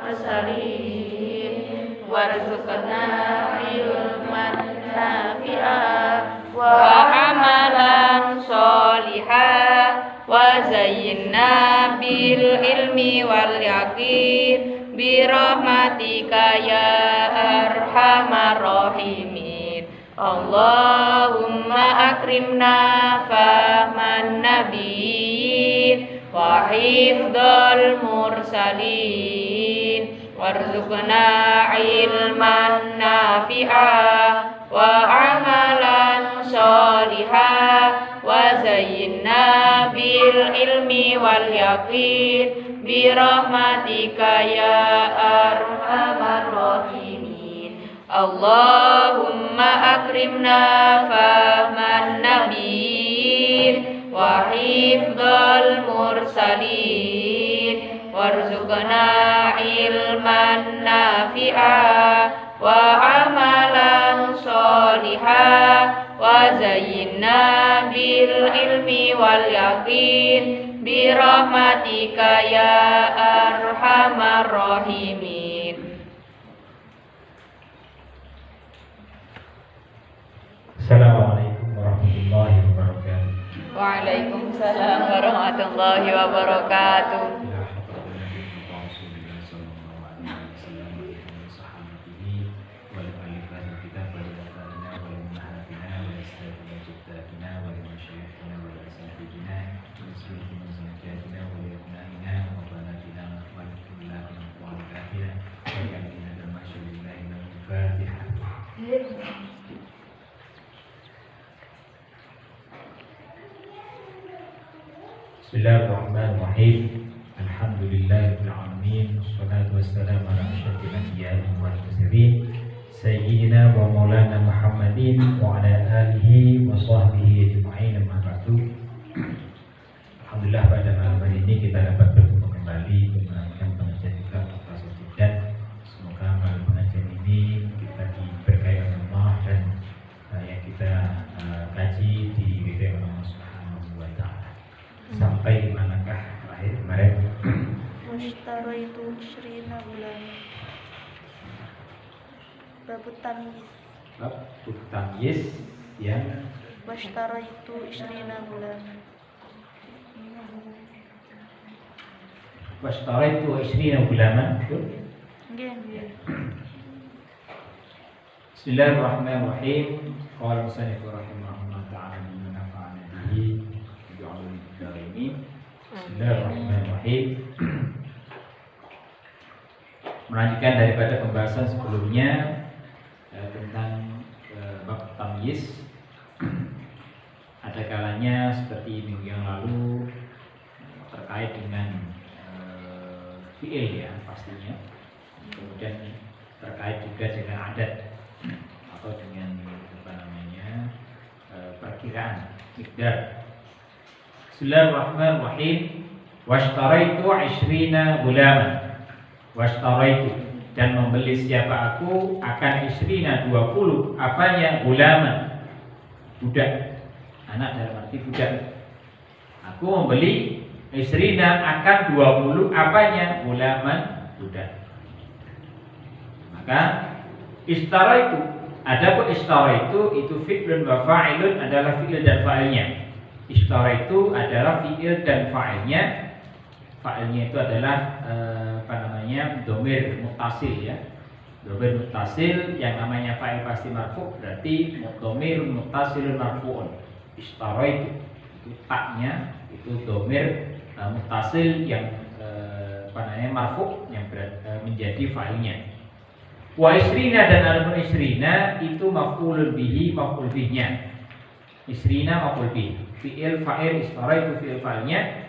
mursalin warzuqna ilman nafi'an wa amalan sholihan wa zayyinna bil ilmi wal yaqin bi rahmatika ya arhamar rahimin. Allahumma akrimna fahman nabiyyin wa hifdzal mursalin warzuqna ilman nafi'an wa amalan sholihan wa zayyinna bil ilmi wal yaqin bi rahmatika ya arhamar rahimin. Allahumma akrimna fahman nabiyyin wa hifdzal mursalin warzuqna ilman nafi'an wa amalan sholihan wa zayyinna bil ilmi wal yaqin bi rahmatika ya arhamar rahimin. Assalamualaikum warahmatullahi wabarakatuh. Waalaikumsalam warahmatullahi wabarakatuh. Bismillahirrahmanirrahim. Alhamdulillahirabbil alamin. Wassalatu wassalamu ala asyrofil anbiya'i wal mursalin sayyidina wa maulana Muhammadin wa ala alihi wa sahbihi ajma'in. Amma ba'du. Alhamdulillah, pada malam hari ini kita dapat bertemu kembali dengan pengajian kita Profesor Jidat. Semoga malam pengajian ini kita diberkahi oleh Allah dan yang kita kaji diridhai oleh Allah Subhanahu wa taala. Sampai di manakah terakhir kemarin? Washtaraitu isyrina bulan. Babut tamyiz. Babut tamyiz yang Washtaraitu isyrina bulan. Washtaraitu isyrina bulaman. Nggih. Bismillahirrahmanirrahim. Qala musannif rahimahullah ta'ala bima nafa'ana bihi bi 'ulumid dharain. Bismillahirrahmanirrahim. Melanjutkan daripada pembahasan sebelumnya tentang bab tamyiz. Ada kalanya seperti minggu yang lalu terkait dengan fi'il ya pastinya. Kemudian terkait juga dengan adat atau dengan perkiraan miqdar. Bismillahirrahmanirrahim. Washtaraitu 20 gulaman. Washtaraitu, dan membeli siapa aku akan 20 apanya gulaman, budak, anak dalam arti budak. Aku membeli 20 akan 20 apanya gulaman, budak. Maka istaraitu, adapun istaraitu itu fi'lun wa fa'ilun adalah fi'il dan fa'ilnya. Istaraitu adalah fi'il dan fa'ilnya. Fa'ilnya itu adalah dhamir muttasil ya. Dhamir muttasil, yang namanya fa'il pasti marfu, berarti dhamir muttasilun marfu'un. Istaraitu itu taknya itu dhamir muttasil yang marfu yang menjadi fa'ilnya. Wa isrina, dan almun isrina itu maf'ulun bihi, maf'ul bihnya. Isrina maf'ul bih, fi'il fa'il, istaraitu fi'il fa'ilnya.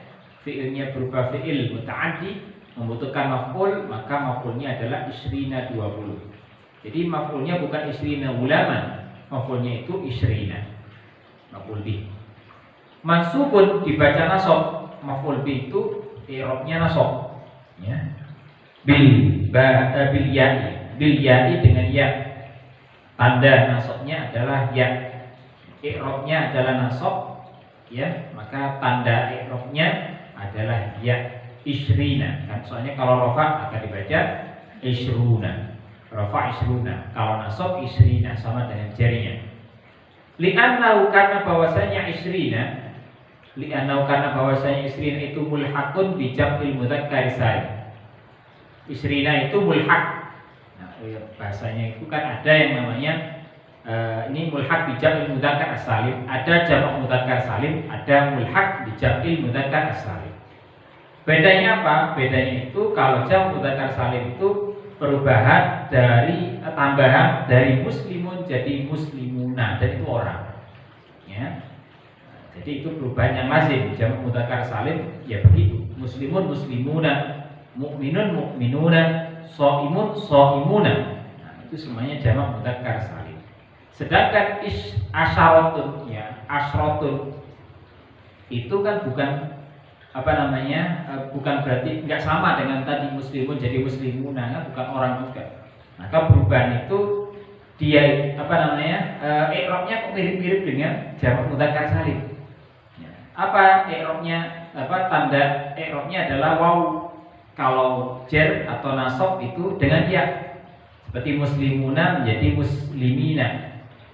Fi'ilnya berupa fi'il muta'addi, membutuhkan maf'ul, maka maf'ulnya adalah isrina 20. Jadi maf'ulnya bukan isrina ulaman, maf'ulnya itu isrina, maf'ul bih. Mansubun dibaca nasab, maf'ul bih itu i'rabnya nasab ya. Bil ya'i dengan ya. Tanda nasabnya adalah ya. I'rabnya adalah nasab ya, maka tanda i'rabnya adalah ya isrina kan, soalnya kalau rafa akan dibaca isruna. Rafa isruna. Kalau nasab isrina sama dengan jarinya. Li'annahu karena bahwasanya isrina, li'annahu karena bahwasanya isrina itu mulhaqun bi jam'il mudzakkar salim. Isrina itu mulhaq. Nah, bahasanya itu kan ada yang namanya ini mulhaq bi jam'il mudzakkar salim, ada jamak mudzakkar salim, ada mulhaq bi jam'il mudzakkar salim. Bedanya apa? Bedanya itu kalau jamak mudzakkar salim itu perubahan dari tambahan dari muslimun jadi muslimuna, dan itu orang. Ya. Jadi itu perubahan yang lazim. Jamak mudzakkar salim ya begitu. Muslimun muslimuna, mukminun mukminuna, shaimun shaimuna. Nah, itu semuanya jamak mudzakkar salim. Sedangkan asyaratun ya, asyaratun itu kan bukan bukan berarti nggak sama dengan tadi muslimun jadi muslimuna, kan bukan orang juga. Maka perubahan itu dia i'rabnya kok mirip-mirip dengan jamak mudzakkar salim. Ya. Apa i'rabnya? Tanda i'rabnya adalah waw. Kalau jar atau nasab itu dengan ya. Seperti muslimuna menjadi muslimina.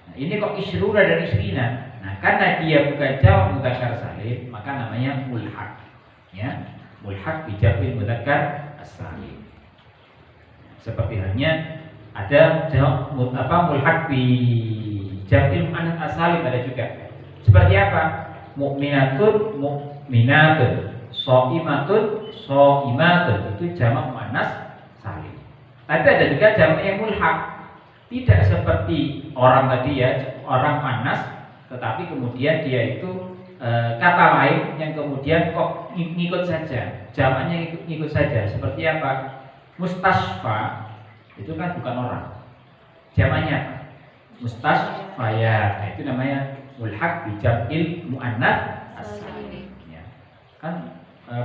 Nah, ini kok isruna dan isrina. Nah, karena dia bukan jamak mudzakkar salim, maka namanya mulhaq. Ya, mulhaq bi jam'il mudzakkar as-salim. Seperti halnya ada mulhaq bi jam'il muannats as-salim ada juga. Seperti apa? Mukminatun mukminatun, shaimatun shaimatun, itu jamak muannats salim. Tapi ada juga jamak yang mulhaq. Tidak seperti orang tadi ya, orang muannats, tetapi kemudian dia itu kata lain yang kemudian kok ngikut saja, jamaknya ngikut saja. Seperti apa? Mustasfa itu kan bukan orang, jamaknya mustasfayat. Nah, itu namanya mulhaq bi jam'il muannats as-salim. Ya. Kan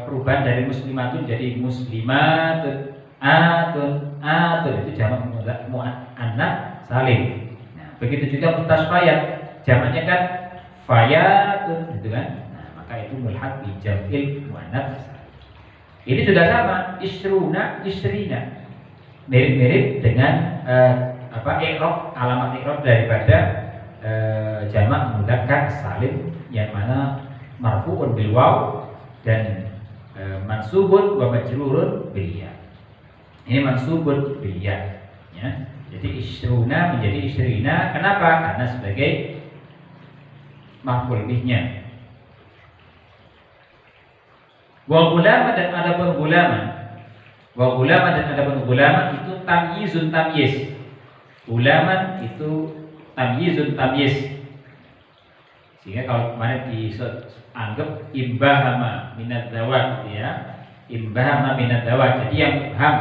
perubahan dari muslimatun jadi muslimatun, atun itu jamak muannats salim. Nah, begitu juga mustasfayat, jamaknya kan fayatun, gitu kan? Nah, maka itu mulhaq bi jam'il muannats. Ini juga sama, isruna, isrina. Mirip-mirip dengan i'rab, alamat i'rab daripada jamak mudzakkar salim yang mana marfu'un bil waw dan mansubun wa majrurun bil ya. Ini mansubun bil ya. Ya. Jadi isruna menjadi isrina. Kenapa? Karena sebagai maf'ul bihnya. Wa gulama dan adapun gulama. Wa gulama dan adapun gulama itu tamyizun tamyiz. Gulaman itu tamyizun tamyiz. Sehingga kalau kemarin dianggap imbahama minad zawat ya. Imbahama minad zawat. Jadi yang mubham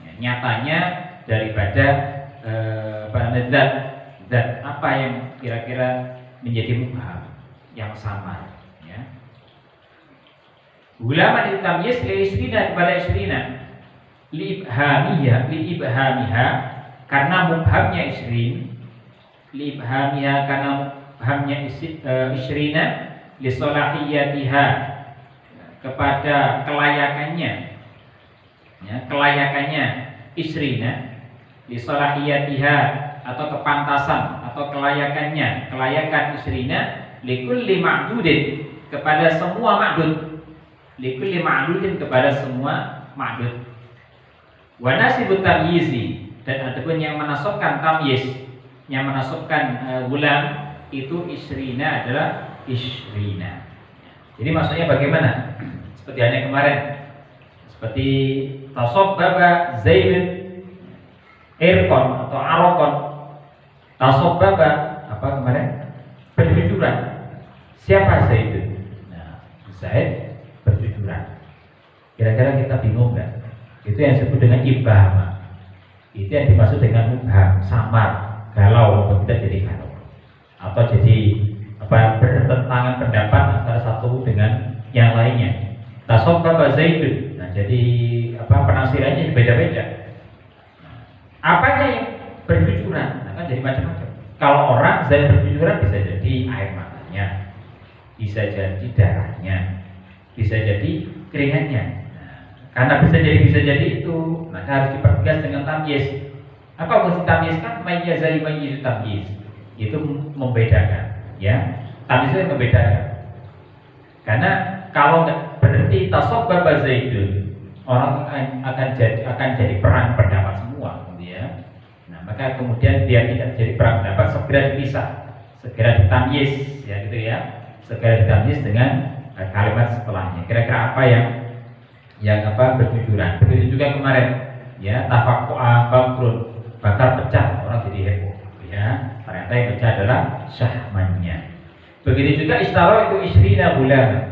ya, nyatanya daripada zat apa yang kira-kira menjadi mubham yang samar ya. Gulaman itu tamyiz li isrina kepada isrina, li ibhamiha karena mubhamnya isrin, li ibhamiha karena mubhamnya isrina, li salahiyatiha kepada kelayakannya ya, kelayakannya isrina, li salahiyatiha atau kepantasan atau kelayakannya, kelayakan isrina likulli ma'dudin kepada semua ma'dud, likulli ma'dudin kepada semua ma'dud. Wa nasibut tamyizi dan adapun yang menasabkan tamyiz, yang menasabkan gulam itu isrina adalah isrina. Jadi maksudnya bagaimana? Seperti halnya kemarin, seperti tasabbaba Zaidun irqon atau arokon. Tasabbaba apa kemarin? Berjujuran. Siapa Zaidun? Nah, Zaid berjujuran. Kira-kira kita bingung nggak? Itu yang disebut dengan ibhama. Itu yang dimaksud dengan mubham, samar, galau atau tidak jadi galau, atau jadi bertentangan pendapat antara satu dengan yang lainnya. Tasabbaba Zaidun. Nah, jadi penafsirannya beda-beda. Apanya yang berjujuran? Nah, kan jadi macam-macam. Kalau orang Zaid berjujuran bisa jadi air matanya, bisa jadi darahnya, bisa jadi keringatnya. Nah, Karena bisa jadi itu, maka harus dipertegas dengan tamyiz. Apa fungsi tamyiz? Kan mayyaza yumayyizu tamyiz. Itu membedakan, ya. Tamyiz itu membedakan. Karena kalau nggak berhenti tasabbaba Zaidun, orang akan jadi perang pendapat semua, gitu ya. Nah, maka kemudian dia tidak jadi perang pendapat, segera dipisah, segera ditamyiz, ya gitu ya. Segera ditamyiz dengan kalimat setelahnya. Kira-kira apa yang berjujuran. Begitu juga kemarin, ya, tafaqqu'a bakrun, bakar pecah, orang jadi heboh, ya. Ternyata yang pecah adalah syahmannya. Begitu juga istara itu isrina bulan.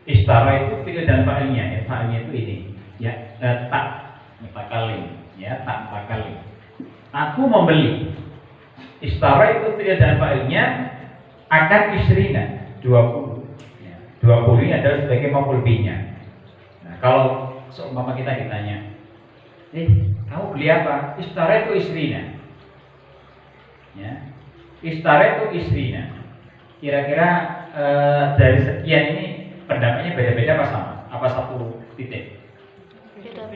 Ishtara itu fi'il dan fa'ilnya. Ya, fa'ilnya itu ini, ya, tak mutakalim, ya, tak mutakalim. Aku membeli. Ishtara itu fi'il dan fa'ilnya akan isrina 20. Ya, 20 ini adalah sebagai maf'ul bihnya. Nah, kalau seumpama kita ditanya, kamu beli apa? Ishtara itu isrina. Ya. Ishtara itu isrina. Kira-kira dari sekian ini pendapatnya beda-beda apa sama? Apa satu titik?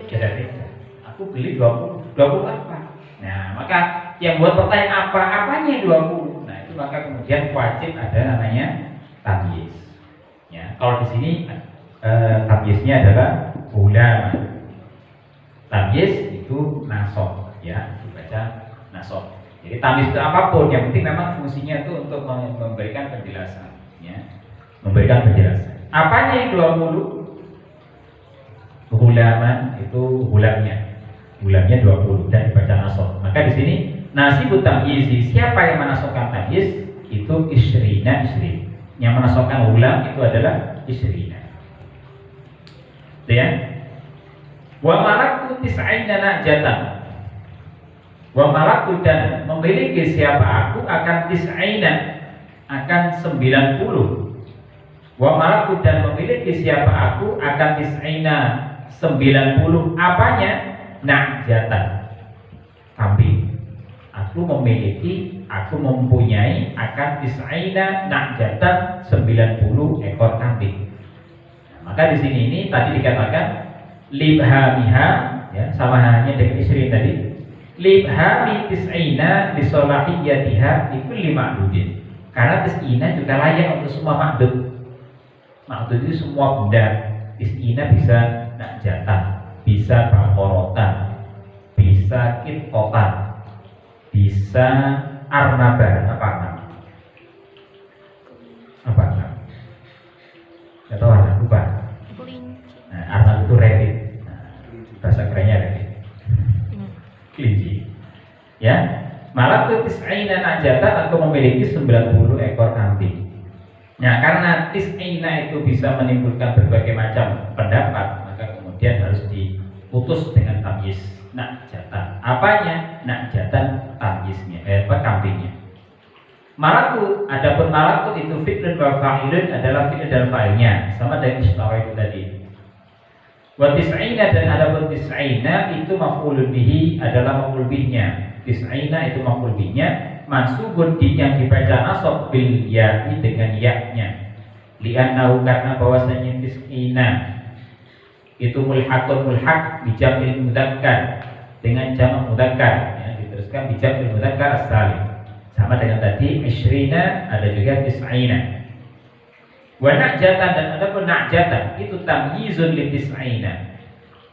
Beda-beda. Aku beli 20 apa? Nah, maka yang buat pertanyaan apanya 20? Nah, itu maka kemudian wajib ada namanya tamyiz. Ya, kalau di sini tamyiznya adalah ulama. Tamyiz itu nasab, ya, dibaca nasab. Jadi tamyiz itu apapun, yang penting memang fungsinya itu untuk memberikan penjelasan, ya. Memberikan penjelasan. Apanya yang 20? Hulaman itu hulamnya. Hulamnya 20 dan dibaca nasab. Maka di sini nasibut tamyizi, siapa yang menasabkan tamyiz? Itu isrina. Yang menasabkan hulam itu adalah isrina. Ya. Wa malaktu tis'ina najatan. Wa malaktu, dan memiliki siapa aku akan tis'ina, akan 90. Wa malaktu, dan memiliki siapa aku akan tis'ina 90. Apanya? Najatan, kambing. Aku mempunyai akan tis'ina najatan 90 ekor kambing. Nah, maka di sini ini tadi dikatakan libhamiha, ya, sama halnya dengan istri tadi. Libhami tis'ina lisolahiyatiha itu ma'dudin. Karena tis'ina juga layak untuk semua ma'dud. Ma'dud itu semua benda. Tis'ina bisa najatan, bisa bakorotan, bisa kitkotan, bisa arnaban. Apa arnab? Apa arnab? Atau arnab lupa? Nah, arnab itu rabbit. Nah, bahasa kerennya rabbit. Kelinci. Ya, malah tuh tis'ina najatan, aku memiliki 90 ekor kambing. Nah, karena tis'ina itu bisa menimbulkan berbagai macam pendapat, maka kemudian harus diputus dengan tamyiz najatan. Apanya? Najatan tamyiznya, kambingnya. Malakut, adapun malakut itu fi'lun wa fa'ilun adalah fi'il dan fa'ilnya, sama dengan ishtara itu tadi. Wa tis'ina, dan adapun tis'ina itu maf'ulun bihi adalah maf'ul bihnya. Tis'ina itu maf'ul bihnya, mansubun yang dibaca nasab bil ya'i dengan ya-nya. Li'annahu, karena bahwasanya tis'ina itu mulhaq bi jam'il mudzakkar, dengan jamak mudzakkar, ya, diteruskan bi jam'il mudzakkar as-salim. Sama dengan tadi isrina, ada juga tis'ina. Wa najatan, dan adapun najatan itu tamyizun li tis'ina.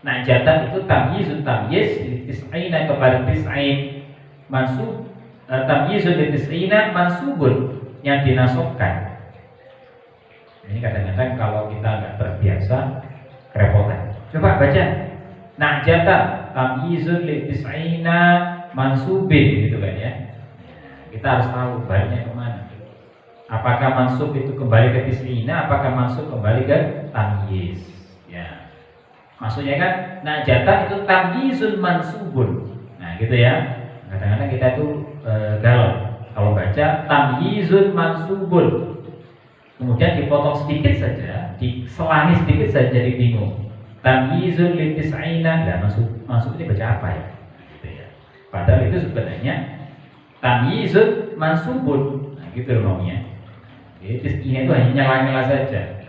Najatan itu tamyizun, tamyiz li tis'ina kepada tis'in. Mansub, tamyizun li tis'ina mansubun, yang dinasabkan. Ini kadang-kadang kalau kita nggak terbiasa kerepotan. Coba baca najatan tamyizun li tis'ina mansubin, gitu kan ya. Kita harus tahu baliknya kemana. Apakah mansub itu kembali ke tis'ina, apakah mansub kembali ke tamyiz, ya. Maksudnya kan najatan itu tamyizun mansubun. Nah, gitu ya. Kadang-kadang kita tuh galau. Kalau baca tamyizun mansubun, kemudian dipotong sedikit saja, diselangi sedikit saja jadi bingung. Tamyizun litis'ina, nah mansub ini baca apa ya? Gitu ya. Padahal itu sebenarnya tamyizun mansubun, nah gitu loh maunya. Jadi tis'ina itu hanya nyala-nyala saja.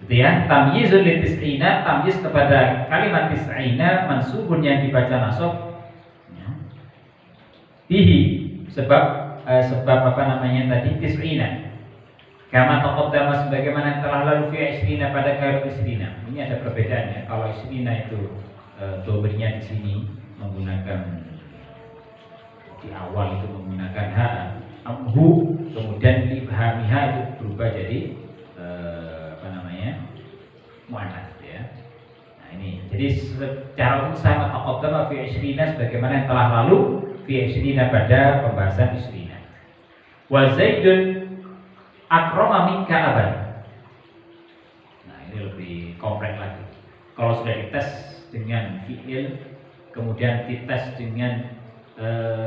Gitu ya, tamyizun litis'ina, tamyiz kepada kalimat tis'ina mansubun yang dibaca nasab. Bihi, sebab apa namanya tadi tis'ina. Kama taqaddama sebagaimana telah lalu fi isrina pada kalimat isrina. Ini ada perbedaannya. Kalau isrina itu dobernya di sini menggunakan di awal itu menggunakan ha, hu, kemudian ibhamiha itu berubah jadi apa namanya muannats ya. Nah ini, jadi secara umum sama taqaddama fi isrina sebagaimana yang telah lalu fi isrina pada pembahasan isrina. Wa Zaidun akrama minka aban. Nah ini lebih kompleks lagi. Kalau sudah dites dengan fi'il, kemudian dites dengan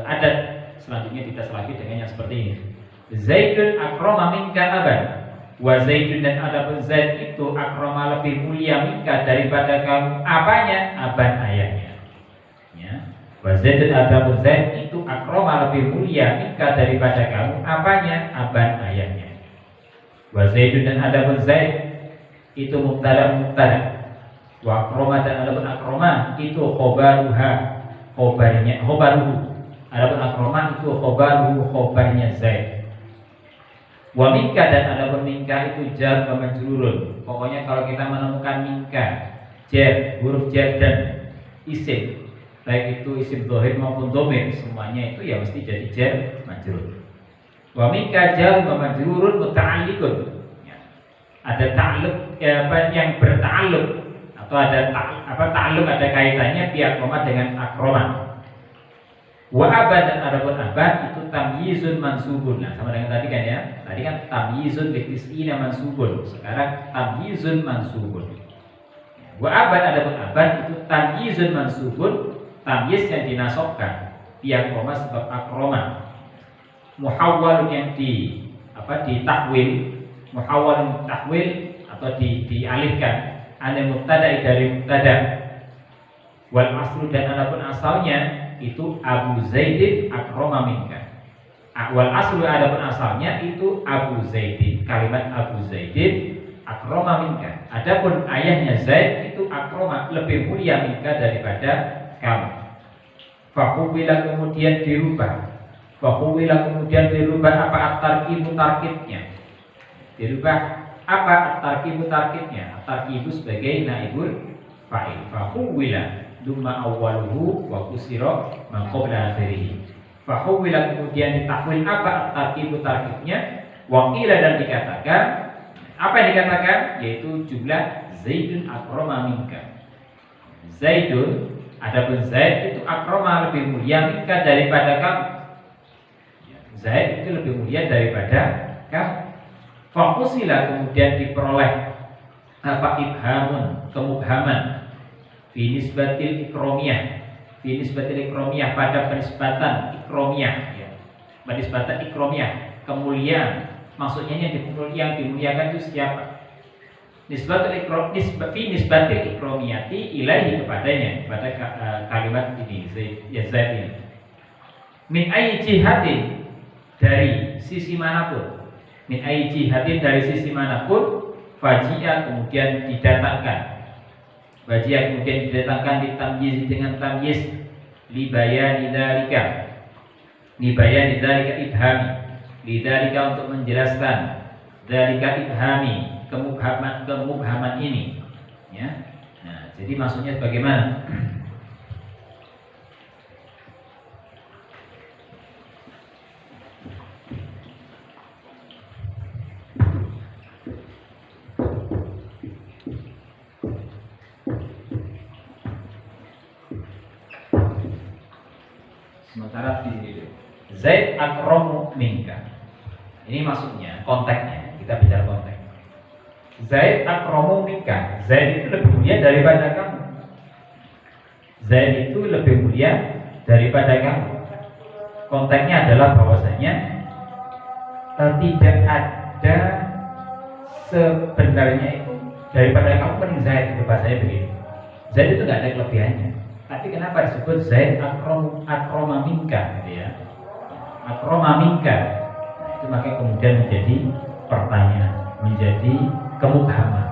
adat, selanjutnya dites lagi dengan yang seperti ini. Zaidun akrama minka aban. Wa Zaidun, dan adapun Zaid itu akrama lebih mulia minka daripada kamu, apanya? Aban, ayahnya. Ya. Wa Zaidun, adapun Zaid itu akrama lebih mulia minka daripada kamu, apanya? Aban, ayahnya. Wa Zaidun, dan adapun Zaid itu mubtada. Wa akroma, dan adapun akroma itu khobaruhu. Adapun akroma itu khobarnya Zaid. Wa minka, dan adapun minka itu jar wa majrurun. Pokoknya kalau kita menemukan minka, jar, huruf jar dan isim, baik itu isim dhahir maupun dhamir, semuanya itu ya mesti jadi jar majrur. Wa minka jar wa majrurun muta'alliqun. Ya. Ada ta'alluq yang berta'alluq atau ada ta'alluq, ada kaitannya bi akroma dengan akroma. Wa aban, dan adapun aban itu tamyizun mansubun. Nah, sama dengan tadi kan ya. Tadi kan tamyizun litis'ina mansubun. Sekarang tamyizun mansubun. Wa aban, adapun aban itu tamyizun mansubun, tamyiz yang dinasabkan bi akroma sebab akroma. Muhawwalun yang ditakwil, muhawwalun takwil atau dialihkan, anil mubtada dari mubtada. Wal aslu, dan adapun asalnya itu Abu Zaidin akrama minka. Wal aslu, adapun asalnya itu Abu Zaidin, kalimat Abu Zaidin akrama minka. Adapun ayahnya Zaid itu akrama, lebih mulia minka daripada kamu. Fahuwila, kemudian dirubah. Fahuwila, kemudian dirubah apa at-tarkibu tarkibnya. Dirubah apa at-tarkibu tarkibnya. At-tarkibu sebagai naibul fa'il. Fahuwila dumma awwaluhu wa kusira ma qabla akhirih. Fahuwila, kemudian ditakwil apa at-tarkibu tarkibnya. Wa qila, dan dikatakan, apa yang dikatakan? Yaitu jumlah Zaidun akrama minka. Zaidun, adapun Zaid itu akrama, lebih mulia minka daripada kamu. Zaid itu lebih mulia daripada kamu. Fakusila, kemudian diperoleh apa ibhamun, kemubhaman. Fi nisbatil ikromiyah, fi nisbatil ikromiyah, pada penisbatan ikromiyah ya. Penisbatan ikromiyah, kemuliaan. Maksudnya yang dimuliakan itu siapa? Nisbatul ikrom, fi nisbatil ikromiyati ilaihi, kepadanya, pada kalimat ini Zaid ini. Min ayyi jihatin, dari sisi manapun. Min ayyi jihatin, dari sisi manapun. Fajia, kemudian didatangkan. Fajia, kemudian didatangkan ditamyiz dengan tamyiz libayani dzalika. Libayani dzalika ibhami. Lidzalika, untuk menjelaskan dzalika ibhami, kemubhaman ini ya. Nah, jadi maksudnya bagaimana? Sementara di sini Zaid akramu minka. Ini maksudnya, konteksnya, kita bicara konteks. Zaid akramu minka. Zaid itu lebih mulia daripada kamu. Zaid itu lebih mulia daripada kamu. konteksnya adalah bahwasanya tidak ada sebenarnya itu daripada kamu mending Zaid, itu bahasanya begitu. Zaid itu nggak ada kelebihannya. Tapi kenapa disebut Zaid akroma minka, gitu ya? Akroma minka. Nah, itu maka kemudian menjadi pertanyaan, menjadi kemubhaman.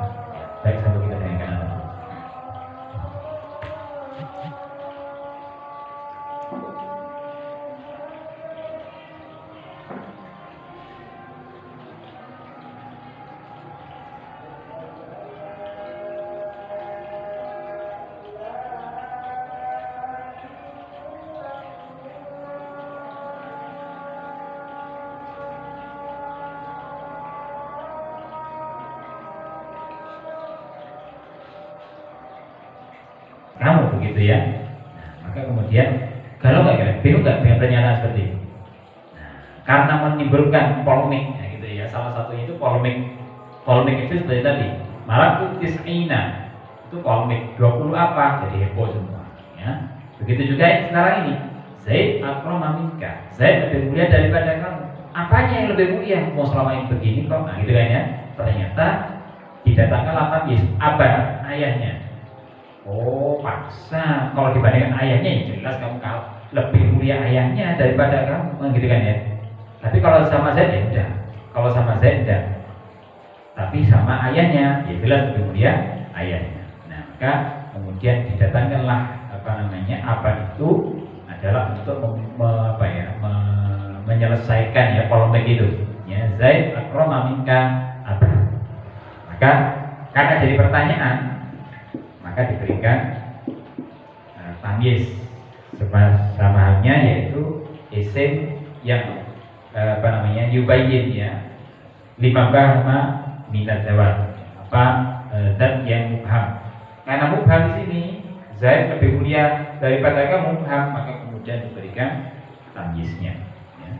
Baik, sampai kita dengarkan. Kamu begitu ya. Nah, maka kemudian kalau nggak bingung nggak dengan pernyataan seperti itu. Nah, karena menimbulkan polemik, nah, gitu ya. Salah satunya itu polemik. Polemik itu seperti tadi. Malah tis'ina itu polemik 20 apa jadi heboh semua. Ya. Begitu juga yang sekarang ini. Zaid akrama minka. Zaid lebih mulia daripada kamu. Apanya yang lebih mulia? Mau selama ini begini kok? Nah, gitu kan ya. Ternyata didatangkan lafaz abah ayahnya. Oh, paksa. Kalau dibandingkan ayahnya ya jelas kamu lebih mulia ayahnya daripada kamu, gitu kan ya. Tapi kalau sama Zaid ya udah. Kalau sama Zaid enggak. Tapi sama ayahnya ya jelas lebih mulia ayahnya. Nah, maka kemudian didatangkanlah apa itu adalah untuk menyelesaikan ya polemik itu. Ya, Zaid akrama minka apa. Maka karena jadi pertanyaan, maka diberikan tamyiz sama halnya yaitu isim yang yubayyin ya lima bahma minat jawab dan yang mubham. Karena mubham di sini Zaid lebih mulia daripada kamu mubham, maka kemudian diberikan tamyiznya ya.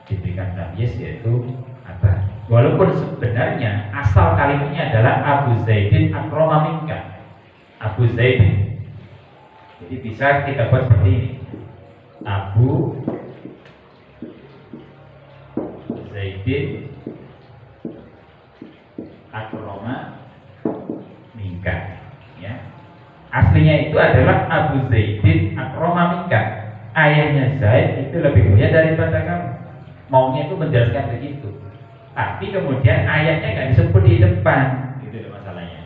Diberikan tamyiz yaitu apa, walaupun sebenarnya asal kalimatnya adalah Abu Zaidin akrama minka, Abu Zaidin. Jadi bisa kita buat seperti ini, Abu Zaidin akrama minka ya. Aslinya itu adalah Abu Zaidin akrama minka, ayahnya Zaid itu lebih mulia daripada kamu. Maunya itu menjelaskan begitu, tapi kemudian ayahnya nggak disebut di depan, gitu masalahnya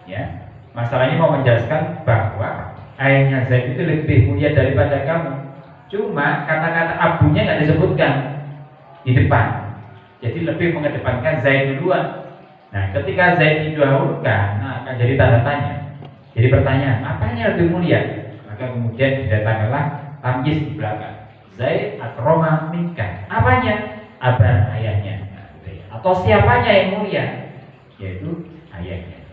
ya. Masalahnya mau menjelaskan bahwa ayahnya Zaid itu lebih mulia daripada kamu, cuma kata-kata abunya nggak disebutkan di depan, jadi lebih mengedepankan Zaid duluan. Nah, ketika Zaid didahulukan, nah akan jadi tanda tanya. Jadi pertanyaan, apanya lebih mulia? Maka kemudian didatangkanlah tamyiz di belakang. Zaid akrama minka. Apanya? Abah ayahnya. Nah, gitu ya. Atau siapanya yang mulia? Yaitu ayahnya.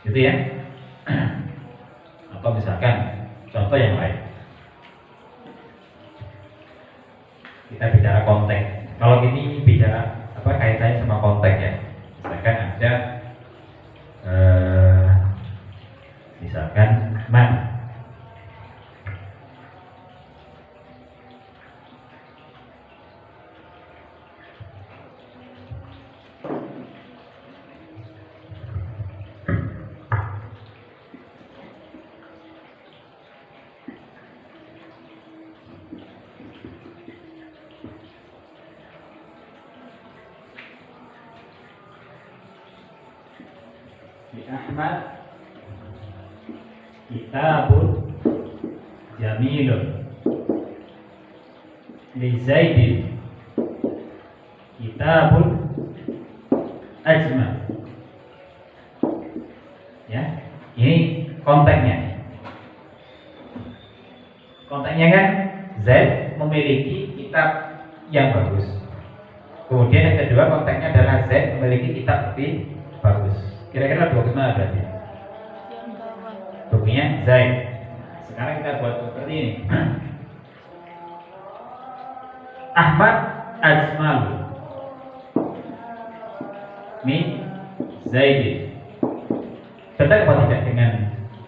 Gitu ya. Atau misalkan contoh yang lain. Kita bicara konteks. Kalau ini bicara kaitannya sama konteks ya. Misalkan ada misalkan man. Ahmad kitabun jamilun, li Zaidin kitabun ajmal. Ya, ini konteksnya. Konteksnya kan Zaid memiliki kitab yang bagus. Kemudian yang kedua konteksnya adalah Zaid memiliki kitab lebih bagus. Kira-kira bagus mana berarti? Bukunya Zaid. Sekarang kita buat seperti ini. Ahmad ajmal min Zaid. Betul apa tidak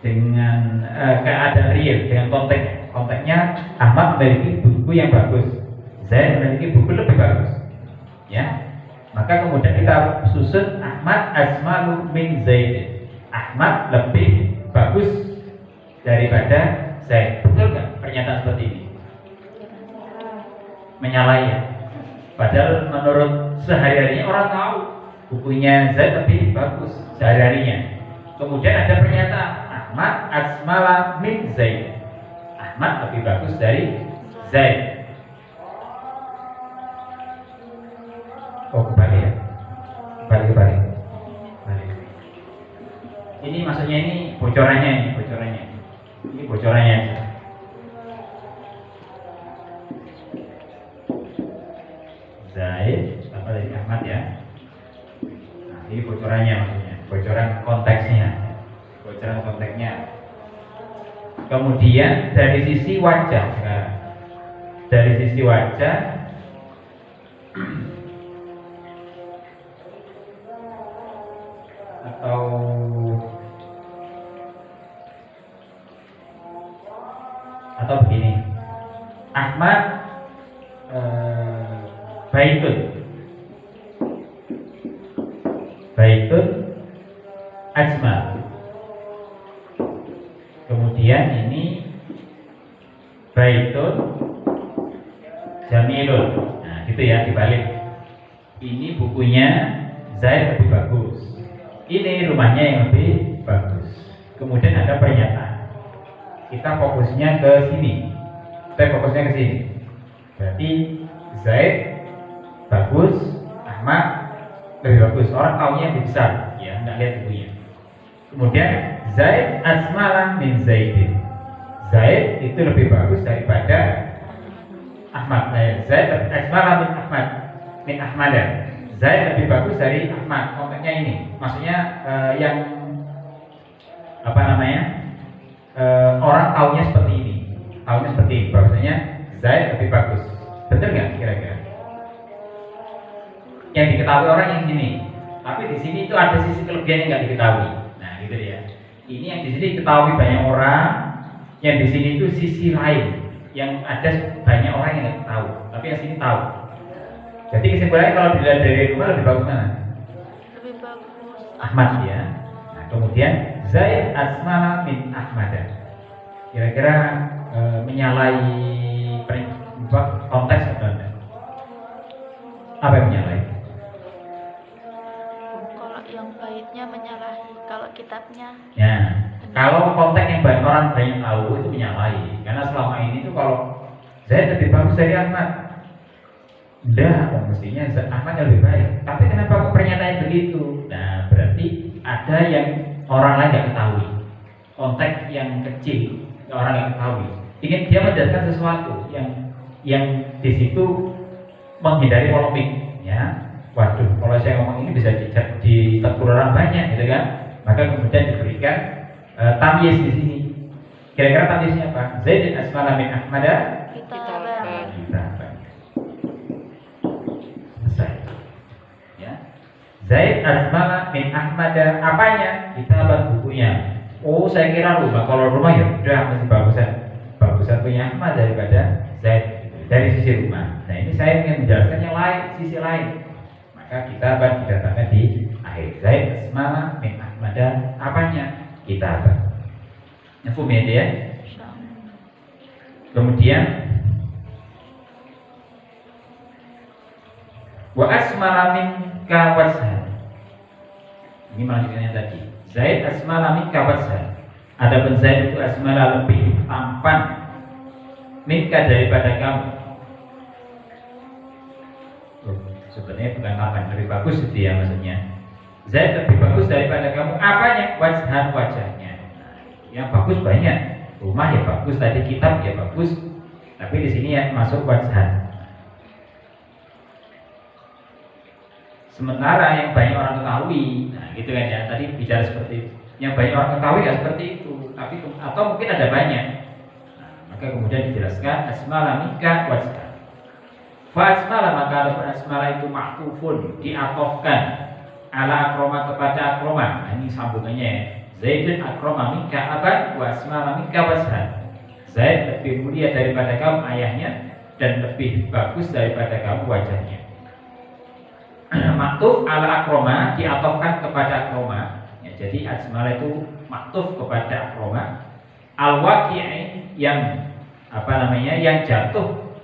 dengan keadaan real, dengan konteksnya? konteksnya Ahmad memiliki buku yang bagus, Zaid memiliki buku lebih bagus. Ya. Maka kemudian kita susun Ahmad asmalu min Zaid. Ahmad lebih bagus daripada Zaid. Betul nggak pernyataan seperti ini? Menyalahi ya. Padahal menurut sehari-harinya orang tahu bukunya Zaid lebih bagus sehari-harinya. Kemudian ada pernyataan Ahmad asmala min Zaid. Ahmad lebih bagus dari Zaid. Oh kembali ya, kembali. Ini maksudnya ini bocorannya. Ini bocorannya aja. Zaid apa dari Ahmad ya. Nah, ini bocorannya maksudnya, bocoran konteksnya. Kemudian dari sisi wajah sekarang. Dari sisi wajah atau begini, Ahmad baitun ajmal. Kemudian ini baitun jamilun. Nah gitu ya, dibalik. Ini bukunya Zaid lebih bagus, ini rumahnya yang lebih bagus. Kemudian ada pernyataan, kita fokusnya ke sini. Berarti Zaid bagus, Ahmad lebih bagus. Orang taunya lebih besar, ya nggak lihat bukunya. Kemudian Zaid asmala min Zaidin. Zaid itu lebih bagus daripada Ahmad. Zaid asmala min Ahmad. Zaid lebih bagus dari Ahmad. Konteksnya ini, maksudnya yang apa namanya? Orang taunya seperti ini. Bahwasanya Zaid lebih bagus. Betul nggak kira-kira? Yang diketahui orang yang sini, tapi di sini itu ada sisi kelebihan yang nggak diketahui. Nah, gitu ya. Ini yang di sini diketahui banyak orang, yang di sini itu sisi lain, yang ada banyak orang yang nggak tahu, tapi yang sini tahu. Jadi kesimpulannya kalau dilihat dari rumah lebih bagus mana? Lebih bagus Ahmad ya. Nah, kemudian Zaid asmala min Ahmad. Kira-kira menyalahi konteks atau enggak? Apa yang menyalahi? Kalau yang baitnya menyalahi, kalau kitabnya Ya, kalau konteks yang banyak orang banyak tahu itu menyalahi. Karena selama ini tuh kalau Zaid lebih bagus dari Ahmad, mestinya Ahmad yang lebih baik. Tapi kenapa kok pernyataannya begitu? Nah, berarti ada yang orang lain nggak ketahui. Konteks yang kecil, orang yang ketahui. Ingin dia menjelaskan sesuatu yang di situ menghindari polemik, ya. Waduh, kalau saya ngomong ini bisa ditegur orang banyak, gitu kan? Maka kemudian diberikan tamyiz di sini. Kira-kira tamyiznya apa? Zaid asmala min Ahmad. kitaban. Selesai. Ya. Zaid asmala min Ahmad. Apanya? Kitaban, bukunya. Oh, saya kira rumah. Kalau rumah ya udah masih bagusan punya Ahmad daripada Zaid. Dari sisi rumah. Nah, ini saya ingin menjelaskan yang lain, sisi lain. Maka kitaban didatangkan di akhir. Zaid asmala min Ahmad. Apanya? Kitaban. Nyefum ya. Kemudian wa asmala minka wajhan. Ini melanjutkan yang tadi. Zaid asmala minka wajhan. Adapun Zaid itu asmala lebih tampan minka daripada kamu. Sebenarnya bukan tampan, lebih bagus itu ya maksudnya. Zaid lebih bagus daripada kamu. Apanya? Wajhan, wajahnya. Yang bagus banyak. Rumah ya bagus, tadi kitab ya bagus. Tapi di sini ya masuk wajhan. Sementara yang banyak orang ketahui, nah gitu kan ya. Tadi bicara seperti itu. Yang banyak orang ketahui ya seperti itu. Tapi atau mungkin ada banyak. Nah, maka kemudian dijelaskan asmala minka wajhan. Fa asmala, maka asmala itu ma'tufun, diatofkan ala akroma kepada akroma. Nah, ini sambungannya ya. Zaidun akroma minka aban wa asmala minka wajhan. Zaid lebih mulia daripada kamu ayahnya dan lebih bagus daripada kamu wajahnya. Maktuf ala akroma diatofkan kepada akroma. Ya, jadi Ajmala itu maktuf kepada akroma. Al-Waqi'i yang yang jatuh.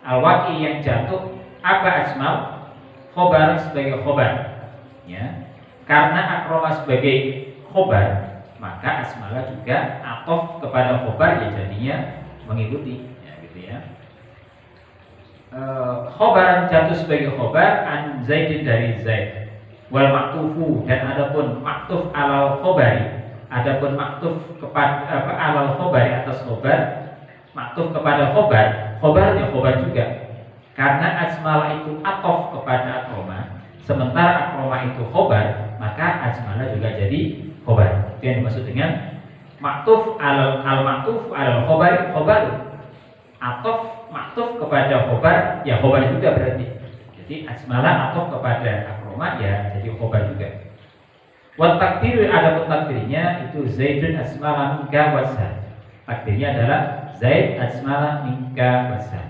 Al-Waqi yang jatuh apa Ajmal? Khobar sebagai khobar. Ya. Karena akroma sebagai khobar, maka Ajmala juga atof kepada khobar, ya jadinya mengikuti. Ya, gitu ya. Khobar jatuh sebagai khobar an Zaidin dari Zaid. Wal maktufu, dan adapun maktuf alal khobari, adapun maktuf kepada alal khobari atas khobar, maktuf kepada khobar, khobarnya khobar juga. Karena Ajmala itu atof kepada akroma, sementara akroma itu khobar, maka Ajmala juga jadi khobar. Itu yang dimaksud dengan maktuf al maktuf alal khobari, khobar. Atof maktuf kepada khobar, ya khobar juga berarti. Jadi Ajmala atof kepada akroma, ya jadi khobar juga. Wat takdir, ada takdirnya itu Zaidun Ajmala minka wasan. Takdirnya adalah Zaid Ajmala minka wasan.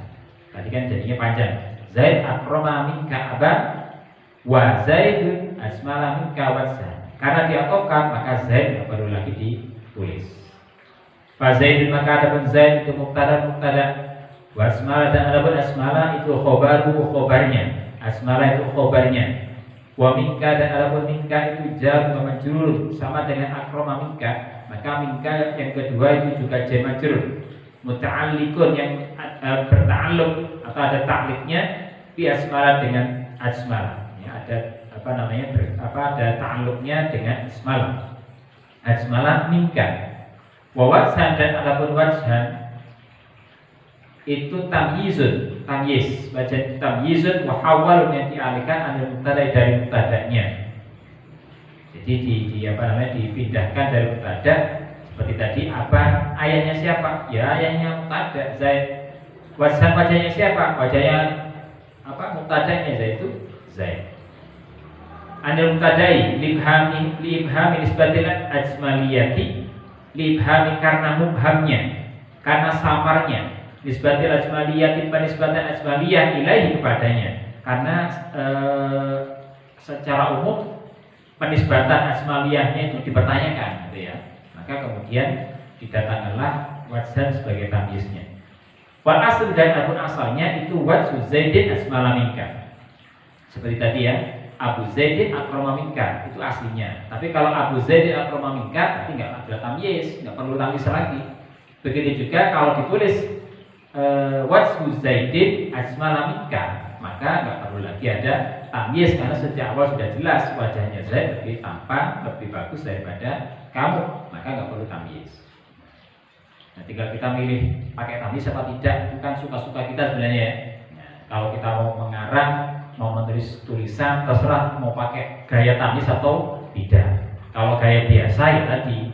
Tadi kan jadinya panjang. Zaid akroma minka aba wa Zaidun Ajmala minka wasan. Karena diatofkan maka Zaid tidak perlu lagi ditulis. Fa Zaidun, maka adapun Zaid itu mubtada. Wasmala, dan adapun Asmala itu khobarnya. Asmala itu khobarnya. Wa minka, dan adapun minka itu jar wa majrur, sama dengan akroma minka. Maka minka yang kedua itu juga jar majrur. Muta'alliqun, yang berta'alluq atau ada ta'liqnya bi Asmala dengan Asmala. Ya, ada ada ta'alluqnya dengan Asmala. Asmala minka. Wa wajhan, dan adapun wajhan itu tamyiz, baca tamyizun wa hawal, yang dialihkan anil mubtada dari mubtadanya. Jadi dipindahkan dari mubtada, seperti tadi apa ayahnya siapa? Ya ayahnya mubtada Zaid. Wajahnya siapa? Wajahnya mubtadanya Zaid itu Zaid. Anil mubtadai libhami nisbatil ajmaliyati, libhami karena mubhamnya, karena samarnya. Nisbatil ajmaliyah, nisbatan ajmaliyah ilaihi kepadanya. Karena secara umum penisbatan ajmaliyahnya itu dipertanyakan, gitu ya. Maka kemudian didatangkanlah wajhan sebagai tamyiznya. Wal asl, dan adapun asalnya itu wajhu Zaidin Ajmala minka. Seperti tadi ya, Abu Zaidin akrama minka, itu aslinya. Tapi kalau Abu Zaidin akrama minka, berarti nggak ada tamyiz, nggak perlu tamyiz lagi. Begitu juga kalau ditulis wajhu Zaidin Ajmala minka, maka nggak perlu lagi ada tamyiz, karena sejak awal sudah jelas wajahnya Zaid lebih tampan, lebih bagus daripada kamu, maka nggak perlu tamyiz. Nah, tinggal kita milih pakai tamyiz apa tidak, bukan suka-suka kita sebenarnya. Nah, kalau kita mau mengarang, mau menulis tulisan, terserah mau pakai gaya tamyiz atau tidak. Kalau gaya biasa ya tadi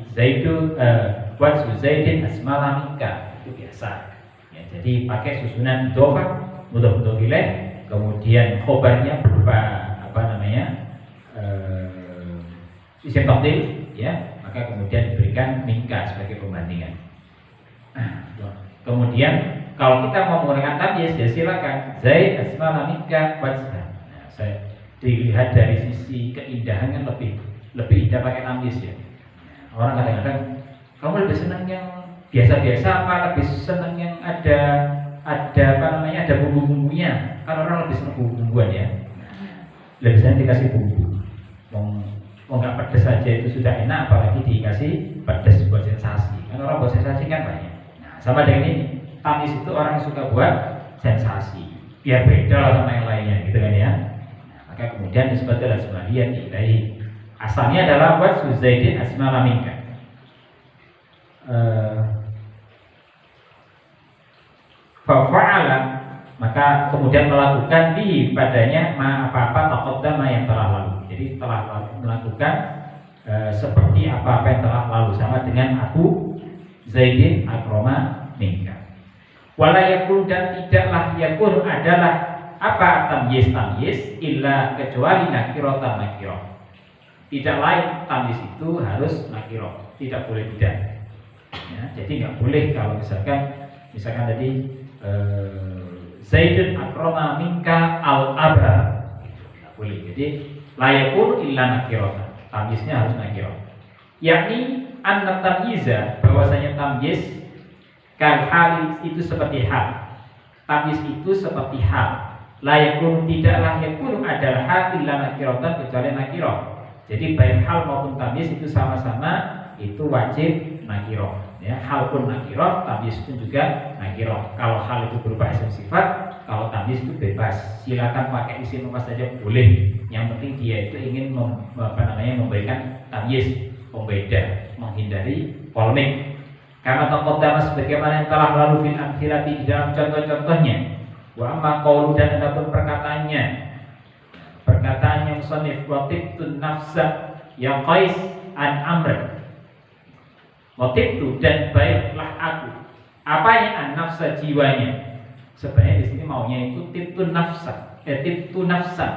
wajhu Zaidin Ajmala minka, itu biasa. Jadi pakai susunan idhofah, mudhof ilaih, kemudian khobarnya berupa isim tafdhil, ya, maka kemudian diberikan minka sebagai pembandingan. Kemudian kalau kita mau menggunakan tamyiz, ya silakan Zaid Ajmala minka wajhan. Nah, saya dilihat dari sisi keindahan kan lebih indah pakai tamyiz ya. Orang kadang-kadang kamu lebih senang yang biasa-biasa apa lebih senang yang ada bumbu-bumbunya? Kan orang lebih senang bumbu-bumbuan ya. Lebih senang dikasih bumbu. Mau nggak pedas saja itu sudah enak, apalagi dikasih pedas buat sensasi. Kan orang buat sensasi kan banyak. Nah, sama dengan ini, tamyiz itu orang yang suka buat sensasi, biar beda lah sama yang lainnya, gitu kan ya. Nah, maka kemudian disebutlah Ajmaliyah ilaihi. Asalnya adalah wajhu Zaidin Ajmala minka. Fa'ala, maka kemudian melakukan di padanya apa-apa taqaddama yang telah lalu. Jadi telah melakukan seperti apa-apa yang telah lalu, sama dengan Abu Zaidin akrama minka. Wala yakun, dan tidaklah yakun adalah apa tamyiz illa kecuali nakiratan nakirah. Tidak lain tamyiz itu harus nakirah, tidak boleh tidak. Ya, jadi nggak boleh kalau misalkan tadi Zaidun akrama minka al-aba, nggak boleh. Jadi layakun illa nakirah, tamyiznya harus nakirah. Yakni an tamyiza, bahwasanya tamyiz kal hal itu seperti hal. Tamyiz itu seperti hal. Layakun tidaklah yakun adalah hal illa nakiratan kecuali nakirah. Jadi baik hal maupun tamyiz itu sama-sama itu wajib nakirah. Ya, hal pun nakirah, tamyiz pun juga nakirah. Kalau hal itu berupa isim sifat, kalau tamyiz itu bebas. Silakan pakai isim apa saja boleh. Yang penting dia itu ingin memberikan tamyiz, pembeda, menghindari polemik. Karena taqaddama sebagaimana yang telah lalu fil amthilati di dalam contoh-contohnya. Wa amma qaulu dan adapun perkataannya musannif wa tibtun nafsa yang qais an amr. Motifku dan baiklah aku. Apanya an-nafsa jiwanya? Sebenarnya di sini maunya itu tibtu nafsan.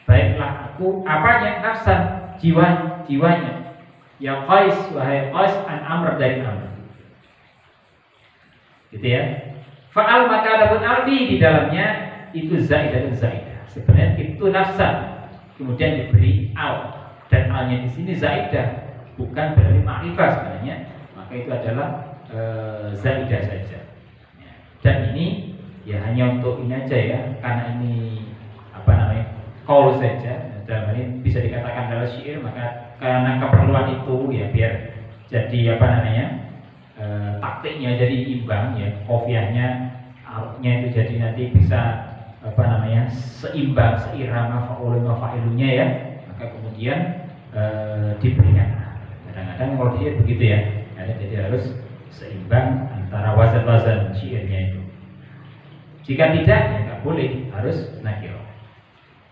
Baiklah aku. Apanya nafsan? Jiwanya. Ya qais wahai qais an amr dari amr. Gitu ya. Fa'al maka adapun alfi di dalamnya itu zaidah. Sebenarnya tibtu nafsan. Kemudian diberi al dan alnya di sini zaidah, bukan berarti ma'rifah sebenarnya. Maka itu adalah zaidah saja. Dan ini ya hanya untuk ini aja ya, karena ini qaul saja. Dalam ini bisa dikatakan adalah syair, maka karena keperluan itu ya biar jadi taktiknya jadi imbang ya, kofiahnya arutnya itu jadi nanti bisa seimbang, seirama fa'ilunya ya, maka kemudian diberikan. Kadang-kadang kalau syair begitu ya. Jadi harus seimbang antara wazan-wazan syairnya itu. Jika tidak, ya nggak boleh, harus nakirah.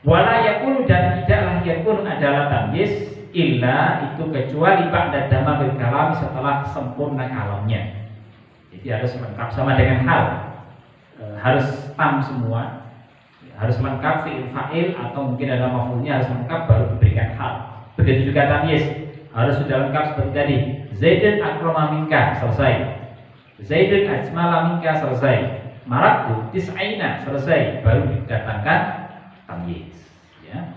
Wala yakun dan tidaklah yakun adalah tamyiz illa itu kecuali ba'da tamamil kalam, setelah sempurna kalamnya. Jadi harus lengkap sama dengan hal. Harus tam semua. Harus lengkap fi'il fa'il atau mungkin ada maf'ulnya harus lengkap baru diberikan hal. Begitu juga tamyiz harus sudah lengkap seperti tadi. Zaidun akrama minka, selesai. Zaidun ajmala minka, selesai. Maraktu tis'aina, selesai. Baru didatangkan tamyiz ya.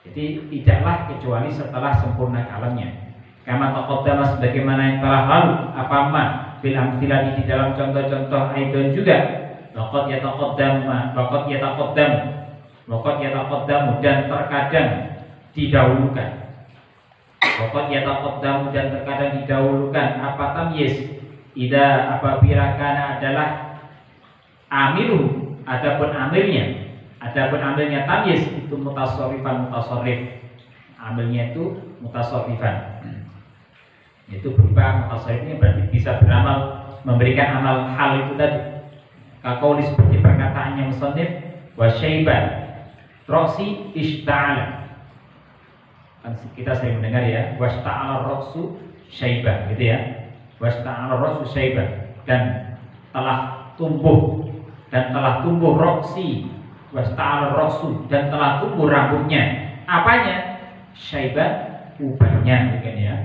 Jadi tidaklah kecuali setelah sempurna kalamnya. Kama taqaddama sebagaimana yang telah lalu. Apa ma bil amthilati di dalam contoh-contoh aidon juga. Waqad yataqaddamu dan terkadang didahulukan. Waqad yataqaddamu dan terkadang didahulukan apa tamyiz idza apabila kana adalah amilu, adapun amilnya tamyiz itu mutasarrifan. Amilnya itu mutasarrifan. Itu berupa mutasarrifnya berarti bisa beramal, memberikan amal hal itu tadi. Kaqauli seperti perkataannya musannif wa syaiban ra'si ishta'ala. Kita sering mendengar ya, wasta'ala ra'su syaiban, gitu ya. Wasta'ala ra'su syaiban, dan telah tumbuh ra'si, wasta'ala ra'su, dan telah tumbuh rambutnya. Apanya? Syaiban, ubahnya, gitu ya.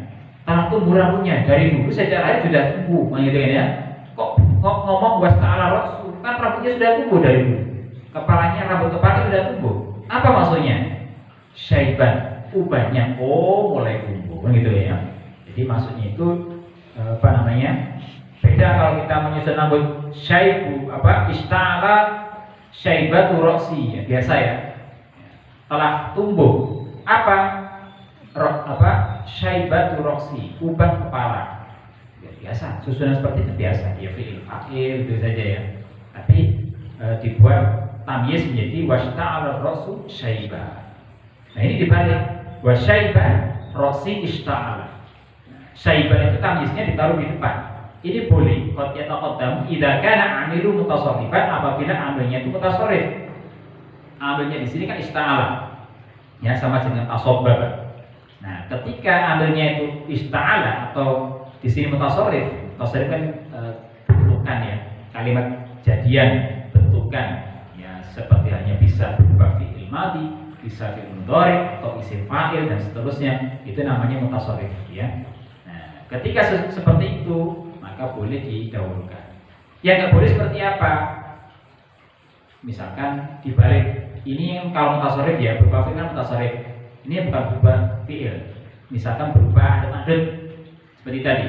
Telah tumbuh rambutnya dari dulu sejak lahir sudah tumbuh, gitu ya. Kok ngomong wasta'ala ra'su, kan rambutnya sudah tumbuh dari dulu. Rambut kepala sudah tumbuh. Apa maksudnya? Syaiban, ubahnya mulai tumbuh, gitu ya. Jadi maksudnya itu beda kalau kita menyusun rambut syaibu ista'ala syaibatu ra'si ya, biasa ya. Telah tumbuh syaibatu ra'si, ubah kepala. Ya, biasa, susunan seperti itu biasa. Ya fi'il fa'il itu saja ya. Tapi dibuat tamyiz menjadi wasta'ala ra'su syaiba. Nah ini dibalik, wa syaiba ra'si ishta'ala. Syaiba itu tamyiznya ditaruh di depan. Ini boleh. Qad yataqaddam idza kana 'amilu mutasarrifan, apabila amilnya itu mutasarrif. Amilnya di sini kan ishta'ala. Ya sama dengan tasabbaba. Nah, ketika amilnya itu ishta'ala atau di sini mutasarrif kan bentukan ya. Kalimat jadian, bentukan ya, seperti hanya bisa berupa fi'il madhi, bisa fi'il mudhari atau isim fa'il dan seterusnya, itu namanya mutasarrif ya. Nah, Ketika seperti itu, maka boleh didahulukan. Yang nggak boleh seperti apa? Misalkan dibalik. Ini yang kalau mutasarrif ya, berupa fi'il kan mutasarrif. Ini bukan berupa fi'il. Misalkan berupa adad seperti tadi.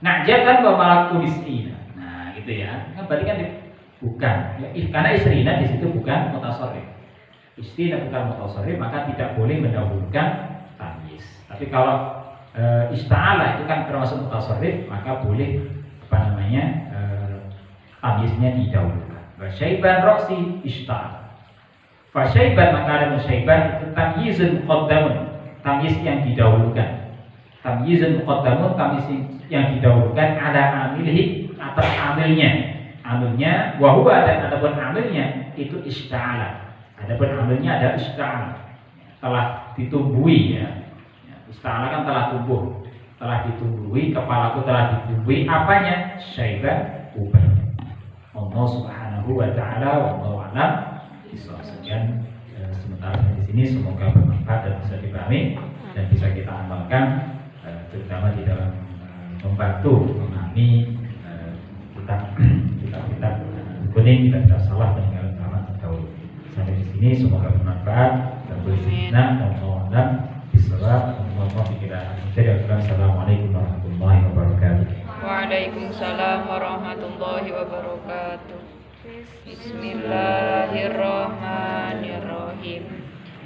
Najatan wa malaktu isrina. Nah, gitu ya. Kan berarti kan bukan. Ya, karena isrina di situ bukan mutasarrif. Isrina bukan mutasarrif, maka tidak boleh mendahulukan tamyiz. Tapi kalau ista'ala itu kan termasuk mutasarrif, maka boleh tamyiznya didahulukan. Wa syaiban ra'si ista'ala. Fa syaiban maka ada syaiban itu tamyizun muqaddamun, tamyiz yang didahulukan. Tamyizun muqaddamun, tamyiz yang didahulukan ada amilhi atas amilnya. Amilnya wa huwa, dan adapun amilnya itu ista'ala. Adapun amilnya ada ista'ala. Telah ditumbuhi ya. Ista'ala kan telah tumbuh, telah ditumbuhi, kepalaku telah ditumbuhi apanya? Syaiban ubah. Allah Subhanahu wa taala wallahu a'lam bishawab. Sementara di sini semoga bermanfaat dan bisa dipahami dan bisa kita amalkan, terutama di dalam membantu memahami kitab-kitab kuning, kita salah meninggalkan ulama terdahulu. Sampai di sini semoga bermanfaat dan berfitnah dan Allah bisawab. Assalamualaikum warahmatullahi wabarakatuh. Waalaikumsalam warahmatullahi wabarakatuh. Bismillahirrahmanirrahim.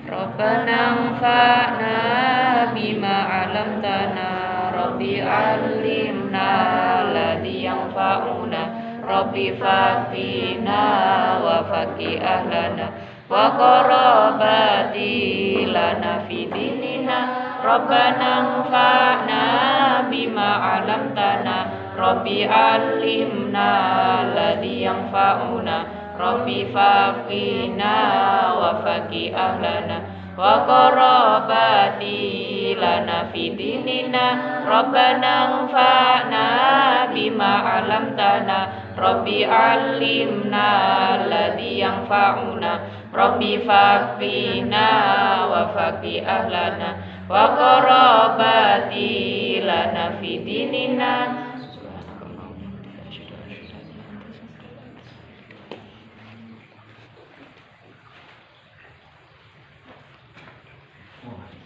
Rabbana anfa'na bima 'allamtana, Rabbi 'allimna alladhi yanfa'una, Rabbi faqina wa faqih ahlana wa qarabati lana fi dinina. Rabbana anfa'na bima 'allamtana, Rabbi 'allimna alladhi yanfa'una, Rabbi faqina wa faqih ahlana wa qarabati lana fi dinina. Rabbana anfa'na bima 'allamtana, Rabbi 'allimna alladhi yanfa'una, Rabbi faqina wa faqih ahlana wa qarabati lana fi dinina.